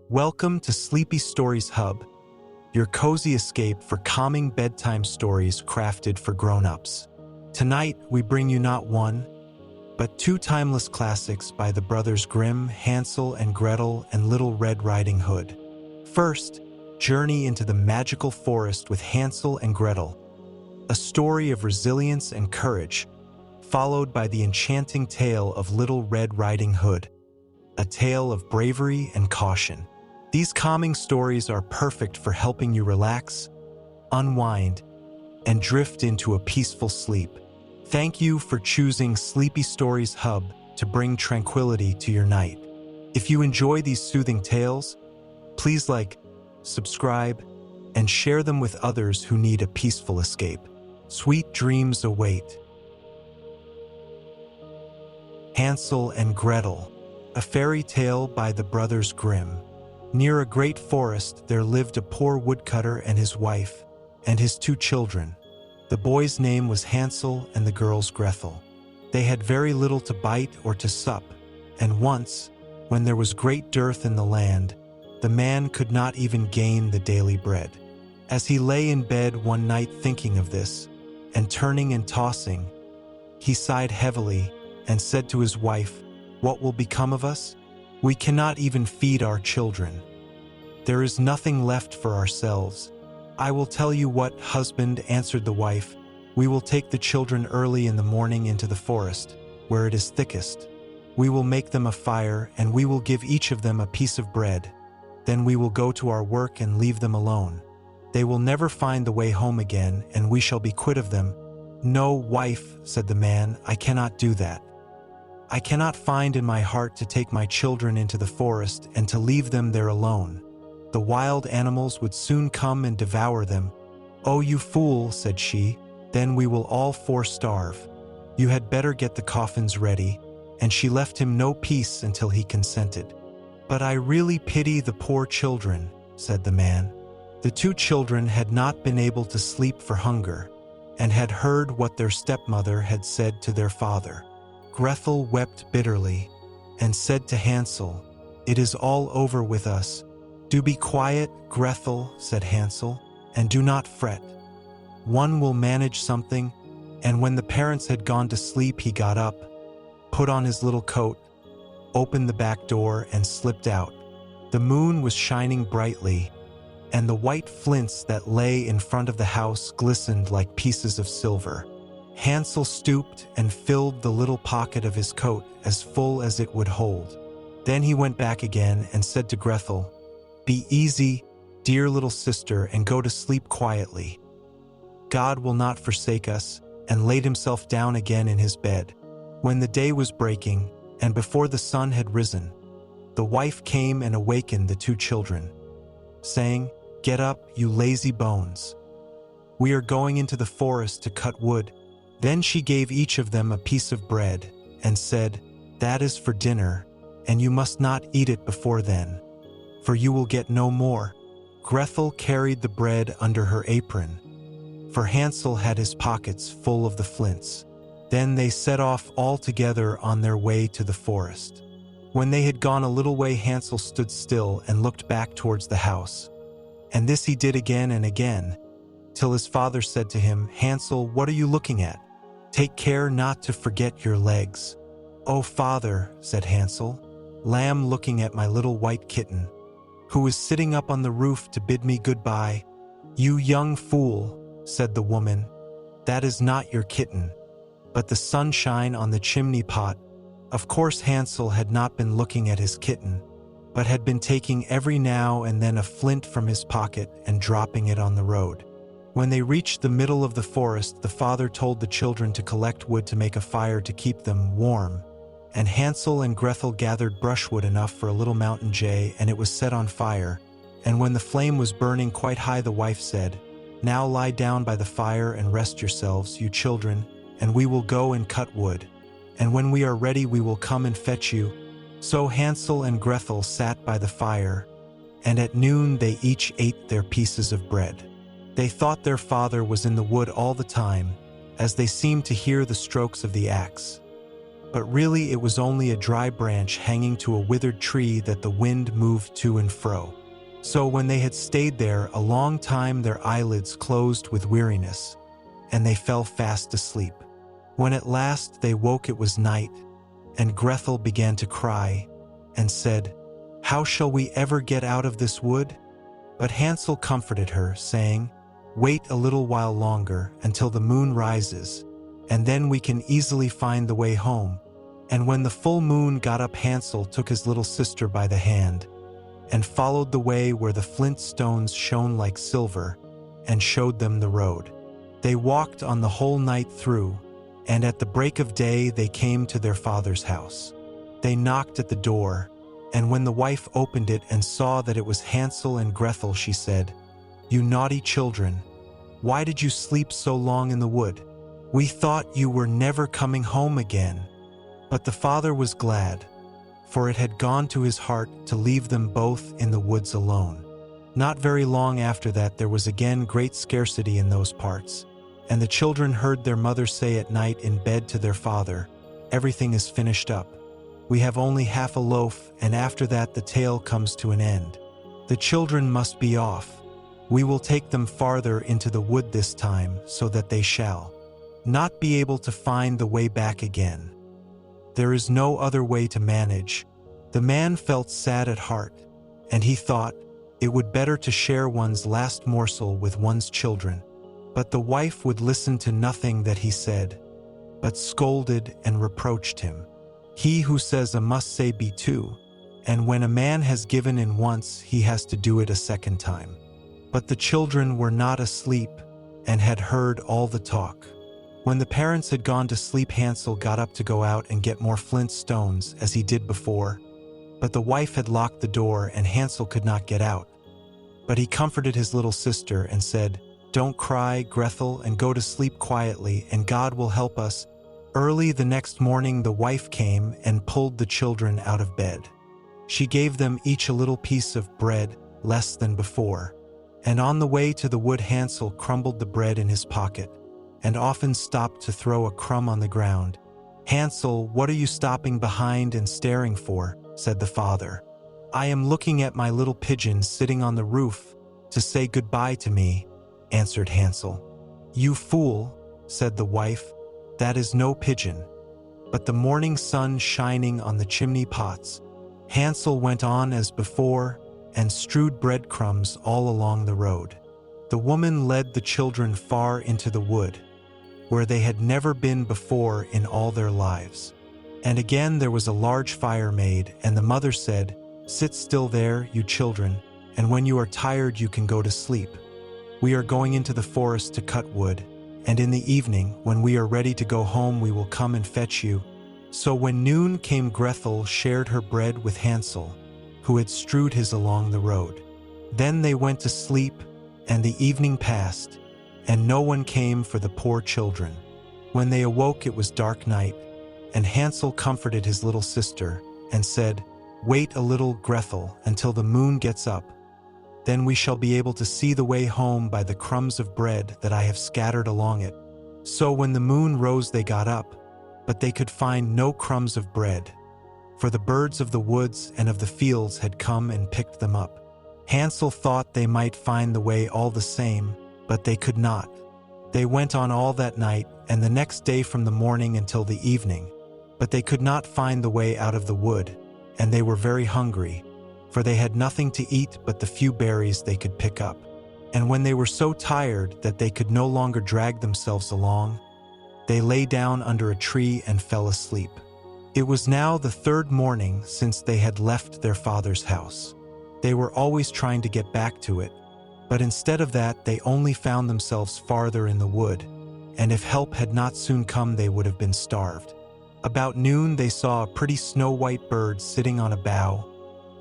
Welcome to Sleepy Stories Hub, your cozy escape for calming bedtime stories crafted for grown-ups. Tonight, we bring you not one, but two timeless classics by the brothers Grimm, Hansel and Gretel and Little Red Riding Hood. First, journey into the magical forest with Hansel and Gretel, a story of resilience and courage, followed by the enchanting tale of Little Red Riding Hood, a tale of bravery and caution. These calming stories are perfect for helping you relax, unwind, and drift into a peaceful sleep. Thank you for choosing Sleepy Stories Hub to bring tranquility to your night. If you enjoy these soothing tales, please like, subscribe, and share them with others who need a peaceful escape. Sweet dreams await. Hansel and Gretel, a fairy tale by the brothers Grimm. Near a great forest, there lived a poor woodcutter and his wife, and his two children. The boy's name was Hansel and the girl's Gretel. They had very little to bite or to sup, and once, when there was great dearth in the land, the man could not even gain the daily bread. As he lay in bed one night thinking of this, and turning and tossing, he sighed heavily and said to his wife, "What will become of us? We cannot even feed our children. There is nothing left for ourselves." "I will tell you what, husband," answered the wife. "We will take the children early in the morning into the forest, where it is thickest. We will make them a fire, and we will give each of them a piece of bread. Then we will go to our work and leave them alone. They will never find the way home again, and we shall be quit of them." "No, wife," said the man, "I cannot do that. I cannot find in my heart to take my children into the forest and to leave them there alone. The wild animals would soon come and devour them." "Oh, you fool," said she, "then we will all four starve. You had better get the coffins ready." And she left him no peace until he consented. "But I really pity the poor children," said the man. The two children had not been able to sleep for hunger, and had heard what their stepmother had said to their father. Gretel wept bitterly, and said to Hansel, "It is all over with us." "Do be quiet, Gretel," said Hansel, "and do not fret. One will manage something." And when the parents had gone to sleep, he got up, put on his little coat, opened the back door, and slipped out. The moon was shining brightly, and the white flints that lay in front of the house glistened like pieces of silver. Hansel stooped and filled the little pocket of his coat as full as it would hold. Then he went back again and said to Gretel, "Be easy, dear little sister, and go to sleep quietly. God will not forsake us," and laid himself down again in his bed. When the day was breaking, and before the sun had risen, the wife came and awakened the two children, saying, "Get up, you lazy bones. We are going into the forest to cut wood." Then she gave each of them a piece of bread, and said, "That is for dinner, and you must not eat it before then, for you will get no more." Gretel carried the bread under her apron, for Hansel had his pockets full of the flints. Then they set off all together on their way to the forest. When they had gone a little way, Hansel stood still and looked back towards the house. And this he did again and again, till his father said to him, "Hansel, what are you looking at? Take care not to forget your legs." "Oh, father," said Hansel, "lamb looking at my little white kitten, who is sitting up on the roof to bid me goodbye." "You young fool," said the woman, "that is not your kitten, but the sunshine on the chimney pot." Of course Hansel had not been looking at his kitten, but had been taking every now and then a flint from his pocket and dropping it on the road. When they reached the middle of the forest, the father told the children to collect wood to make a fire to keep them warm, and Hansel and Gretel gathered brushwood enough for a little mountain jay, and it was set on fire. And when the flame was burning quite high, the wife said, "Now lie down by the fire and rest yourselves, you children, and we will go and cut wood. And when we are ready, we will come and fetch you." So Hansel and Gretel sat by the fire, and at noon they each ate their pieces of bread. They thought their father was in the wood all the time, as they seemed to hear the strokes of the axe. but really it was only a dry branch hanging to a withered tree that the wind moved to and fro. So when they had stayed there a long time, their eyelids closed with weariness, and they fell fast asleep. When at last they woke, it was night, and Gretel began to cry, and said, "How shall we ever get out of this wood?" But Hansel comforted her, saying, "Wait a little while longer until the moon rises, and then we can easily find the way home." And when the full moon got up, Hansel took his little sister by the hand, and followed the way where the flint stones shone like silver, and showed them the road. They walked on the whole night through, and at the break of day they came to their father's house. They knocked at the door, and when the wife opened it and saw that it was Hansel and Gretel, she said, "You naughty children, why did you sleep so long in the wood? We thought you were never coming home again." But the father was glad, for it had gone to his heart to leave them both in the woods alone. Not very long after that there was again great scarcity in those parts, and the children heard their mother say at night in bed to their father, "Everything is finished up. We have only half a loaf, and after that the tale comes to an end. The children must be off. We will take them farther into the wood this time, so that they shall not be able to find the way back again. There is no other way to manage." The man felt sad at heart, and he thought it would better to share one's last morsel with one's children. But the wife would listen to nothing that he said, but scolded and reproached him. He who says a must say be two, and when a man has given in once, he has to do it a second time. But the children were not asleep, and had heard all the talk. When the parents had gone to sleep, Hansel got up to go out and get more flint stones, as he did before. But the wife had locked the door, and Hansel could not get out. But he comforted his little sister and said, "Don't cry, Gretel, and go to sleep quietly, and God will help us." Early the next morning the wife came and pulled the children out of bed. She gave them each a little piece of bread, less than before. And on the way to the wood, Hansel crumbled the bread in his pocket, and often stopped to throw a crumb on the ground. "Hansel, what are you stopping behind and staring for?" said the father. "I am looking at my little pigeon sitting on the roof to say goodbye to me," answered Hansel. "You fool," said the wife, "that is no pigeon, but the morning sun shining on the chimney pots." Hansel went on as before, and strewed breadcrumbs all along the road. The woman led the children far into the wood, where they had never been before in all their lives. And again there was a large fire made, and the mother said, "Sit still there, you children, and when you are tired you can go to sleep. We are going into the forest to cut wood, and in the evening, when we are ready to go home, we will come and fetch you." So when noon came, Gretel shared her bread with Hansel, who had strewed his along the road. Then they went to sleep, and the evening passed, and no one came for the poor children. When they awoke, it was dark night, and Hansel comforted his little sister and said, "Wait a little, Gretel, until the moon gets up. Then we shall be able to see the way home by the crumbs of bread that I have scattered along it." So when the moon rose they got up, but they could find no crumbs of bread, for the birds of the woods and of the fields had come and picked them up. Hansel thought they might find the way all the same, but they could not. They went on all that night and the next day from the morning until the evening, but they could not find the way out of the wood, and they were very hungry, for they had nothing to eat but the few berries they could pick up. And when they were so tired that they could no longer drag themselves along, they lay down under a tree and fell asleep. It was now the third morning since they had left their father's house. They were always trying to get back to it, but instead of that they only found themselves farther in the wood, and if help had not soon come they would have been starved. About noon they saw a pretty snow-white bird sitting on a bough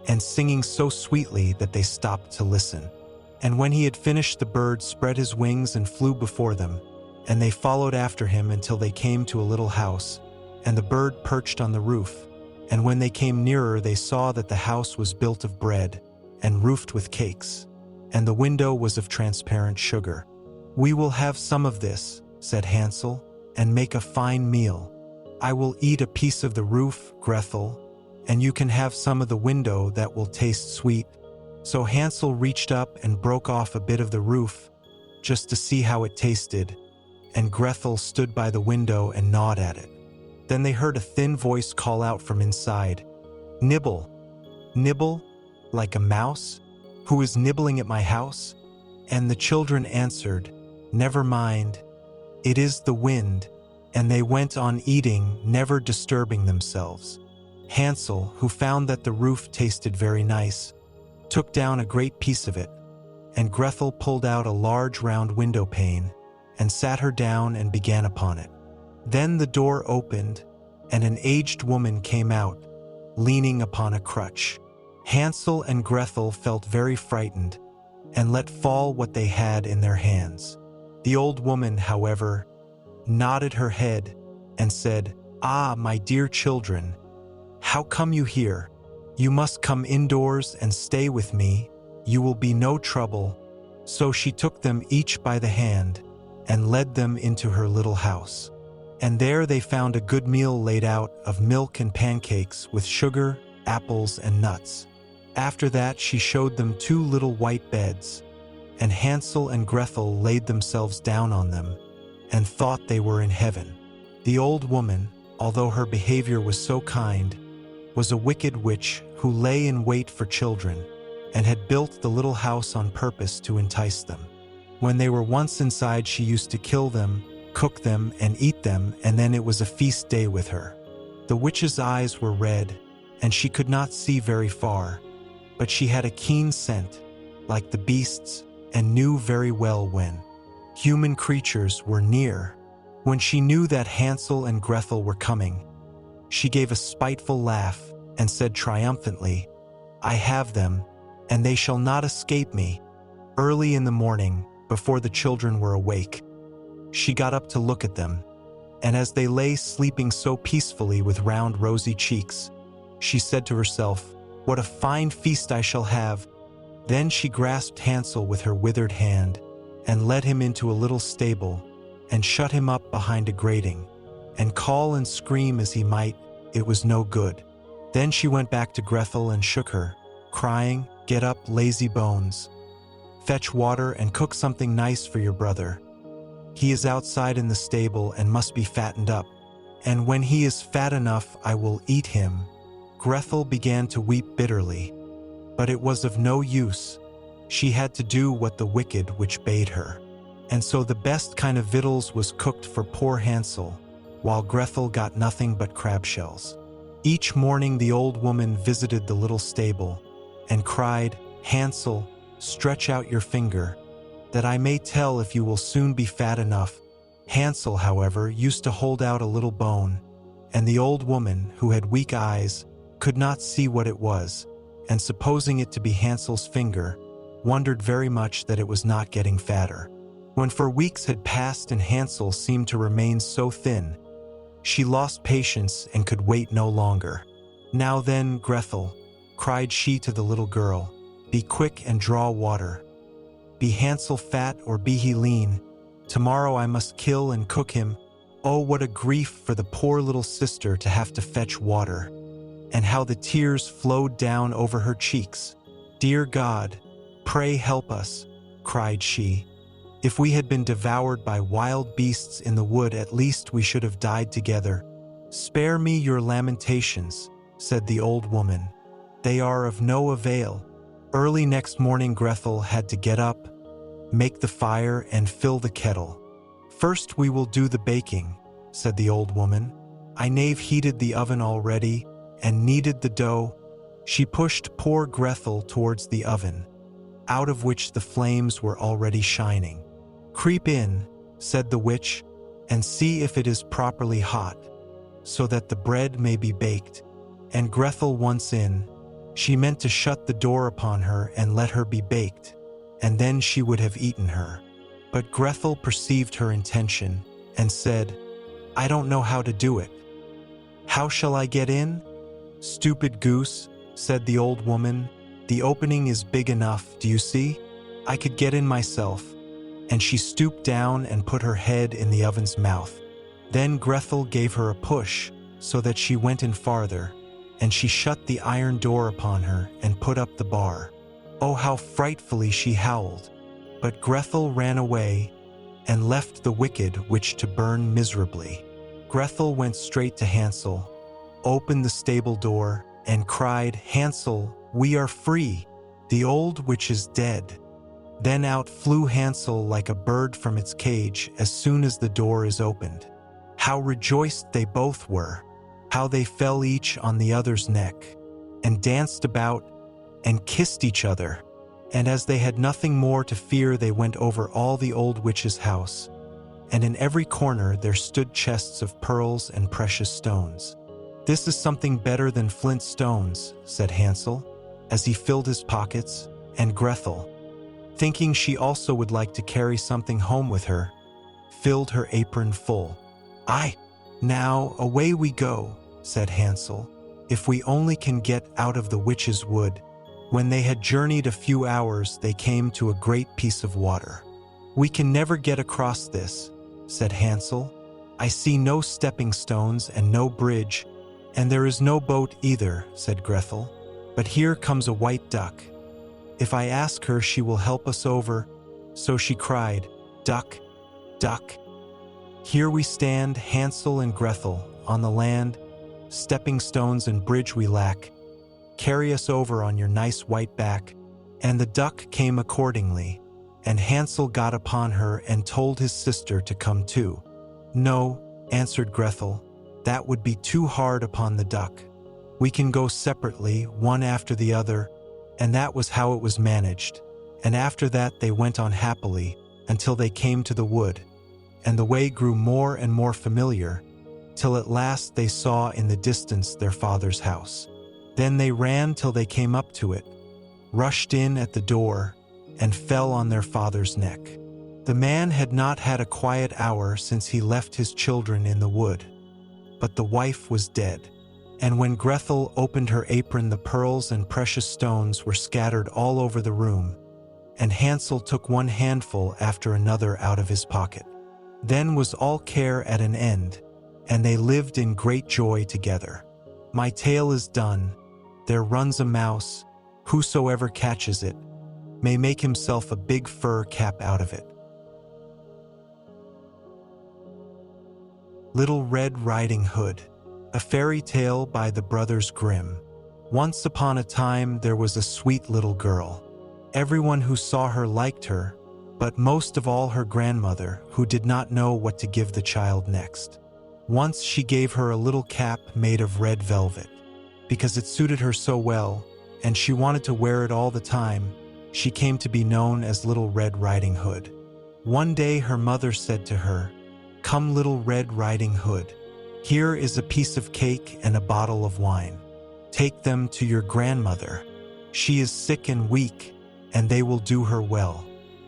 and singing so sweetly that they stopped to listen. And when he had finished, the bird spread his wings and flew before them, and they followed after him until they came to a little house, and the bird perched on the roof. And when they came nearer, they saw that the house was built of bread and roofed with cakes, and the window was of transparent sugar. "We will have some of this," said Hansel, "and make a fine meal." I will eat a piece of the roof, Gretel, and you can have some of the window that will taste sweet." So Hansel reached up and broke off a bit of the roof, just to see how it tasted, and Gretel stood by the window and gnawed at it. Then they heard a thin voice call out from inside, "Nibble, nibble, like a mouse? Who is nibbling at my house?" And the children answered, "Never mind, it is the wind," and they went on eating, never disturbing themselves. Hansel, who found that the roof tasted very nice, took down a great piece of it, and Gretel pulled out a large round window pane and sat her down and began upon it. Then the door opened, and an aged woman came out, leaning upon a crutch. Hansel and Gretel felt very frightened and let fall what they had in their hands. The old woman, however, nodded her head and said, "Ah, my dear children, how come you here? You must come indoors and stay with me. You will be no trouble." So she took them each by the hand and led them into her little house. And there they found a good meal laid out of milk and pancakes with sugar, apples, and nuts. After that she showed them 2 little white beds, and Hansel and Gretel laid themselves down on them and thought they were in heaven. The old woman, although her behavior was so kind, was a wicked witch who lay in wait for children and had built the little house on purpose to entice them. When they were once inside, she used to kill them, cook them, and eat them, and then it was a feast day with her. The witch's eyes were red, and she could not see very far, but she had a keen scent, like the beasts, and knew very well when human creatures were near. When she knew that Hansel and Gretel were coming, she gave a spiteful laugh and said triumphantly, "I have them, and they shall not escape me." Early in the morning, before the children were awake, she got up to look at them, and as they lay sleeping so peacefully with round rosy cheeks, she said to herself, "What a fine feast I shall have." Then she grasped Hansel with her withered hand and led him into a little stable and shut him up behind a grating, and call and scream as he might, it was no good. Then she went back to Gretel and shook her, crying, "Get up, lazy bones. Fetch water and cook something nice for your brother. He is outside in the stable and must be fattened up, and when he is fat enough I will eat him." Gretel began to weep bitterly, but it was of no use. She had to do what the wicked witch bade her. And so the best kind of victuals was cooked for poor Hansel, while Gretel got nothing but crab shells. Each morning the old woman visited the little stable and cried, "Hansel, stretch out your finger, that I may tell if you will soon be fat enough." Hansel, however, used to hold out a little bone, and the old woman, who had weak eyes, could not see what it was, and supposing it to be Hansel's finger, wondered very much that it was not getting fatter. When for weeks had passed and Hansel seemed to remain so thin, she lost patience and could wait no longer. "Now then, Gretel," cried she to the little girl, "be quick and draw water. Be Hansel fat or be he lean, tomorrow I must kill and cook him." Oh, what a grief for the poor little sister to have to fetch water, and how the tears flowed down over her cheeks. "Dear God, pray help us," cried she. "If we had been devoured by wild beasts in the wood, at least we should have died together." "Spare me your lamentations," said the old woman. "They are of no avail." Early next morning Gretel had to get up, make the fire, and fill the kettle. "First we will do the baking," said the old woman. Inave heated the oven already and kneaded the dough. She pushed poor Gretel towards the oven, out of which the flames were already shining. "Creep in," said the witch, "and see if it is properly hot, so that the bread may be baked." And Gretel once in, she meant to shut the door upon her and let her be baked, and then she would have eaten her. But Gretel perceived her intention and said, "I don't know how to do it. How shall I get in?" "Stupid goose," said the old woman, "the opening is big enough, do you see? I could get in myself." And she stooped down and put her head in the oven's mouth. Then Gretel gave her a push, so that she went in farther, and she shut the iron door upon her and put up the bar. Oh, how frightfully she howled! But Gretel ran away, and left the wicked witch to burn miserably. Gretel went straight to Hansel, opened the stable door, and cried, "Hansel, we are free! The old witch is dead." Then out flew Hansel like a bird from its cage as soon as the door is opened. How rejoiced they both were! How they fell each on the other's neck, and danced about, and kissed each other. And as they had nothing more to fear, they went over all the old witch's house, and in every corner there stood chests of pearls and precious stones. "This is something better than flint stones," said Hansel, as he filled his pockets, and Gretel, thinking she also would like to carry something home with her, filled her apron full. "Aye, now away we go," said Hansel, "if we only can get out of the witch's wood." When they had journeyed a few hours, they came to a great piece of water. "We can never get across this," said Hansel. "I see no stepping stones and no bridge, and there is no boat either," said Gretel. "But here comes a white duck. If I ask her, she will help us over." So she cried, "Duck, duck." Here we stand, Hansel and Gretel, on the land. Stepping stones and bridge we lack. Carry us over on your nice white back. And the duck came accordingly, and Hansel got upon her and told his sister to come too. "No," answered Gretel, "that would be too hard upon the duck. We can go separately, one after the other." And that was how it was managed. And after that they went on happily until they came to the wood, and the way grew more and more familiar, till at last they saw in the distance their father's house. Then they ran till they came up to it, rushed in at the door, and fell on their father's neck. The man had not had a quiet hour since he left his children in the wood, but the wife was dead. And when Gretel opened her apron, the pearls and precious stones were scattered all over the room, and Hansel took one handful after another out of his pocket. Then was all care at an end, and they lived in great joy together. My tale is done. There runs a mouse. Whosoever catches it may make himself a big fur cap out of it. Little Red Riding Hood, a fairy tale by the brothers Grimm. Once upon a time there was a sweet little girl. Everyone who saw her liked her, but most of all her grandmother, who did not know what to give the child next. Once she gave her a little cap made of red velvet, because it suited her so well, and she wanted to wear it all the time. She came to be known as Little Red Riding Hood. One day her mother said to her, "Come, Little Red Riding Hood. Here is a piece of cake and a bottle of wine. Take them to your grandmother. She is sick and weak, and they will do her well.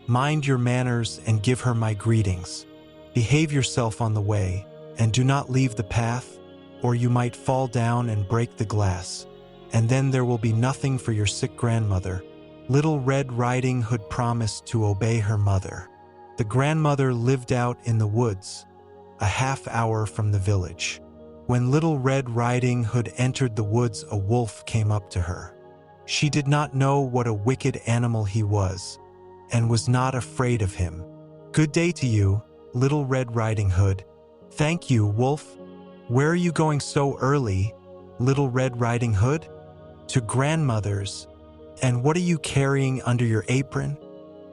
Mind your manners and give her my greetings. Behave yourself on the way, and do not leave the path, or you might fall down and break the glass, and then there will be nothing for your sick grandmother." Little Red Riding Hood promised to obey her mother. The grandmother lived out in the woods, a half-hour from the village. When Little Red Riding Hood entered the woods, a wolf came up to her. She did not know what a wicked animal he was, and was not afraid of him. "Good day to you, Little Red Riding Hood." "Thank you, wolf. Where are you going so early, Little Red Riding Hood?" "To grandmother's." "And what are you carrying under your apron?"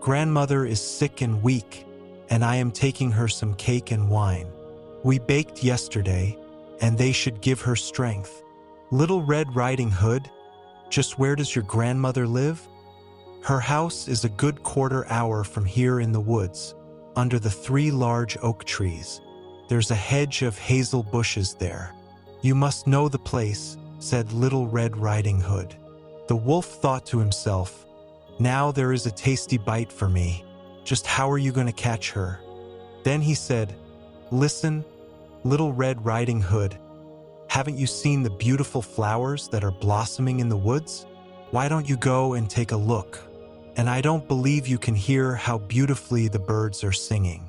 "Grandmother is sick and weak, and I am taking her some cake and wine. We baked yesterday, and they should give her strength." "Little Red Riding Hood, just where does your grandmother live?" "Her house is a good quarter-hour from here in the woods, under the 3 large oak trees. There's a hedge of hazel bushes there. You must know the place," said Little Red Riding Hood. The wolf thought to himself, "Now there is a tasty bite for me. Just how are you going to catch her?" Then he said, "Listen, Little Red Riding Hood, haven't you seen the beautiful flowers that are blossoming in the woods? Why don't you go and take a look? And I don't believe you can hear how beautifully the birds are singing.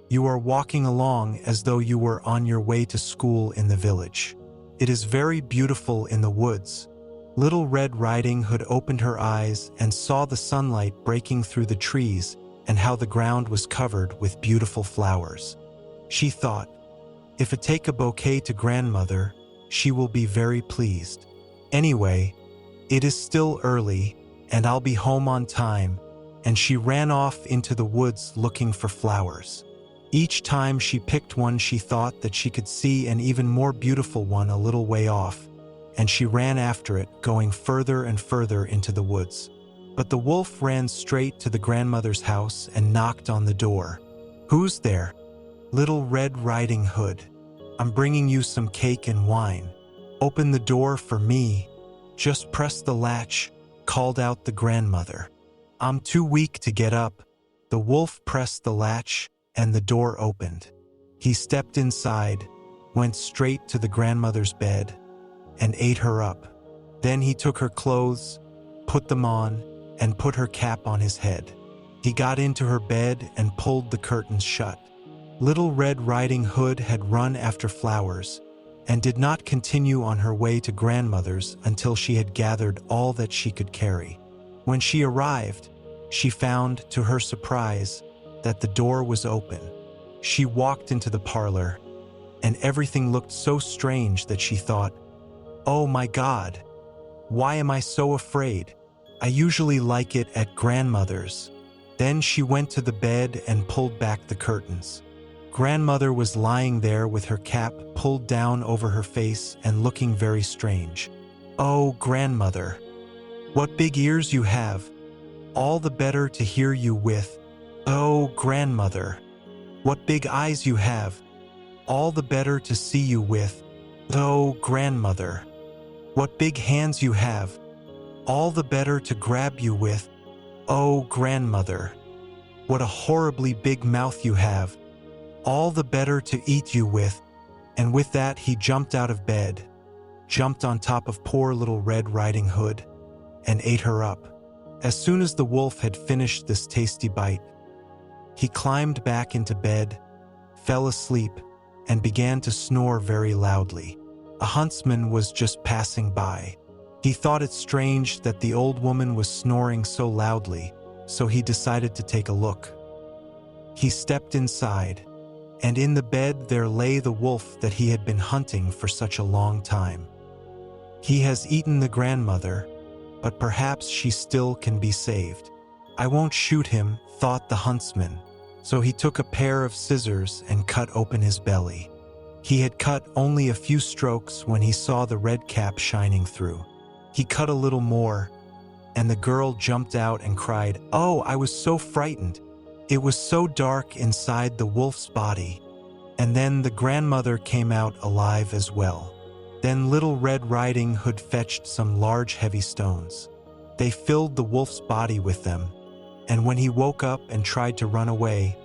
You are walking along as though you were on your way to school in the village. It is very beautiful in the woods. Little Red Riding Hood opened her eyes and saw the sunlight breaking through the trees and how the ground was covered with beautiful flowers. She thought, if I take a bouquet to grandmother, she will be very pleased. Anyway, it is still early, and I'll be home on time, and she ran off into the woods looking for flowers. Each time she picked one, she thought that she could see an even more beautiful one a little way off, and she ran after it, going further and further into the woods. But the wolf ran straight to the grandmother's house and knocked on the door. "Who's there?" "Little Red Riding Hood. I'm bringing you some cake and wine. Open the door for me. Just press the latch," called out the grandmother. "I'm too weak to get up." The wolf pressed the latch, and the door opened. He stepped inside, went straight to the grandmother's bed, and ate her up. Then he took her clothes, put them on, and put her cap on his head. He got into her bed and pulled the curtains shut. Little Red Riding Hood had run after flowers and did not continue on her way to grandmother's until she had gathered all that she could carry. When she arrived, she found, to her surprise, that the door was open. She walked into the parlor, and everything looked so strange that she thought, "Oh my God, why am I so afraid? I usually like it at grandmother's." Then she went to the bed and pulled back the curtains. Grandmother was lying there with her cap pulled down over her face and looking very strange. "Oh, grandmother, what big ears you have! All the better to hear you with." "Oh, grandmother, what big eyes you have! All the better to see you with." "Oh, grandmother, what big hands you have! All the better to grab you with." "Oh, grandmother, what a horribly big mouth you have! All the better to eat you with." And with that he jumped out of bed, jumped on top of poor Little Red Riding Hood, and ate her up. As soon as the wolf had finished this tasty bite, he climbed back into bed, fell asleep, and began to snore very loudly. A huntsman was just passing by. He thought it strange that the old woman was snoring so loudly, so he decided to take a look. He stepped inside, and in the bed there lay the wolf that he had been hunting for such a long time. "He has eaten the grandmother, but perhaps she still can be saved. I won't shoot him," thought the huntsman. So he took a pair of scissors and cut open his belly. He had cut only a few strokes when he saw the red cap shining through. He cut a little more, and the girl jumped out and cried, "Oh, I was so frightened. It was so dark inside the wolf's body." And then the grandmother came out alive as well. Then Little Red Riding Hood fetched some large heavy stones. They filled the wolf's body with them, and when he woke up and tried to run away,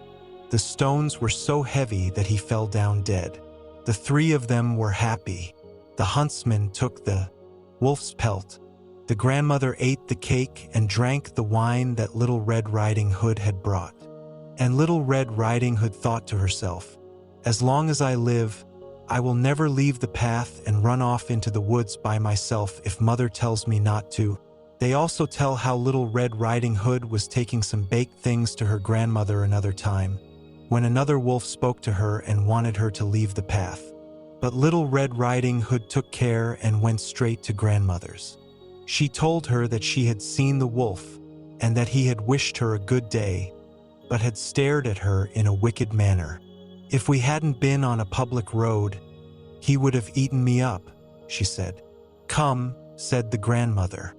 the stones were so heavy that he fell down dead. The three of them were happy. The huntsman took the wolf's pelt. The grandmother ate the cake and drank the wine that Little Red Riding Hood had brought. And Little Red Riding Hood thought to herself, "As long as I live, I will never leave the path and run off into the woods by myself if Mother tells me not to." They also tell how Little Red Riding Hood was taking some baked things to her grandmother another time, when another wolf spoke to her and wanted her to leave the path. But Little Red Riding Hood took care and went straight to grandmother's. She told her that she had seen the wolf and that he had wished her a good day, but had stared at her in a wicked manner. "If we hadn't been on a public road, he would have eaten me up," she said. "Come," said the grandmother.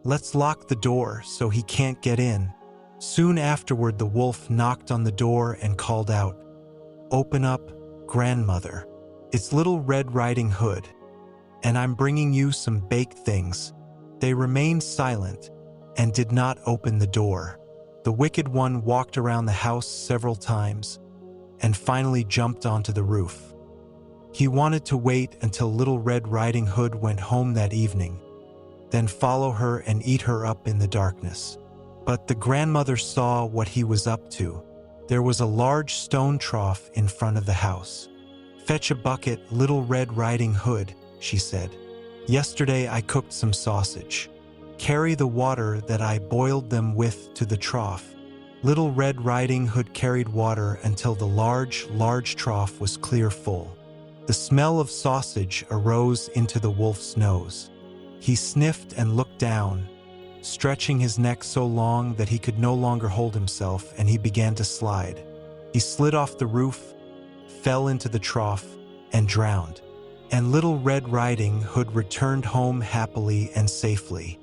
"Let's lock the door so he can't get in." Soon afterward the wolf knocked on the door and called out, "Open up, grandmother. It's Little Red Riding Hood, and I'm bringing you some baked things." They remained silent and did not open the door. The wicked one walked around the house several times and finally jumped onto the roof. He wanted to wait until Little Red Riding Hood went home that evening, then follow her and eat her up in the darkness. But the grandmother saw what he was up to. There was a large stone trough in front of the house. "Fetch a bucket, Little Red Riding Hood," she said. "Yesterday I cooked some sausage. Carry the water that I boiled them with to the trough." Little Red Riding Hood carried water until the large trough was clear full. The smell of sausage arose into the wolf's nose. He sniffed and looked down, stretching his neck so long that he could no longer hold himself, and he began to slide. He slid off the roof, fell into the trough, and drowned. And Little Red Riding Hood returned home happily and safely.